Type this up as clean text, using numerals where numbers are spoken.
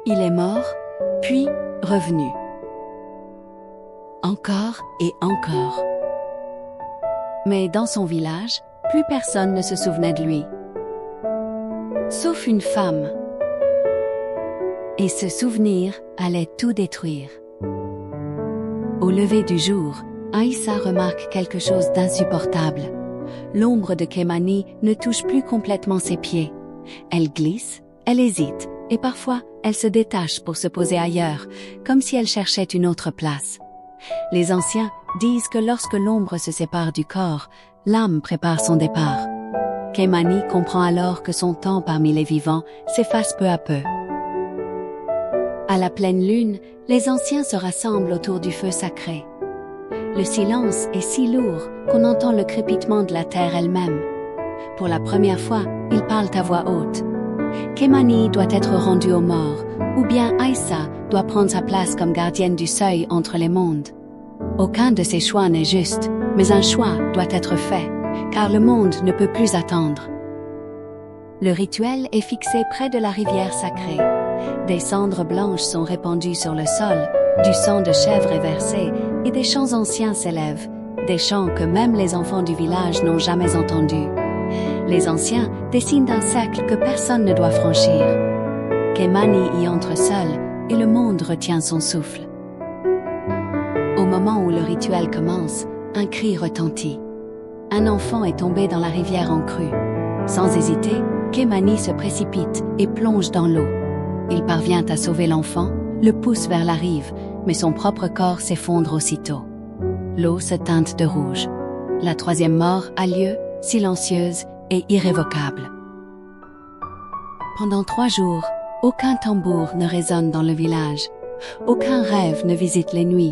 Il est mort, puis revenu. Encore et encore. Mais dans son village, plus personne ne se souvenait de lui. Sauf une femme. Et ce souvenir allait tout détruire. Au lever du jour, Aïssa remarque quelque chose d'insupportable. L'ombre de Kémani ne touche plus complètement ses pieds. Elle glisse, elle hésite, et parfois, elle se détache pour se poser ailleurs, comme si elle cherchait une autre place. Les anciens disent que lorsque l'ombre se sépare du corps, l'âme prépare son départ. Kémani comprend alors que son temps parmi les vivants s'efface peu à peu. À la pleine lune, les anciens se rassemblent autour du feu sacré. Le silence est si lourd qu'on entend le crépitement de la terre elle-même. Pour la première fois, ils parlent à voix haute. Kémani doit être rendu aux morts, ou bien Aïssa doit prendre sa place comme gardienne du seuil entre les mondes. Aucun de ces choix n'est juste, mais un choix doit être fait, car le monde ne peut plus attendre. Le rituel est fixé près de la rivière sacrée. Des cendres blanches sont répandues sur le sol, du sang de chèvre est versé, et des chants anciens s'élèvent, des chants que même les enfants du village n'ont jamais entendus. Les anciens dessinent un cercle que personne ne doit franchir. Kémani y entre seul, et le monde retient son souffle. Au moment où le rituel commence, un cri retentit. Un enfant est tombé dans la rivière en crue. Sans hésiter, Kémani se précipite et plonge dans l'eau. Il parvient à sauver l'enfant, le pousse vers la rive, mais son propre corps s'effondre aussitôt. L'eau se teinte de rouge. La troisième mort a lieu, silencieuse et irrévocable. Pendant 3 jours, aucun tambour ne résonne dans le village. Aucun rêve ne visite les nuits.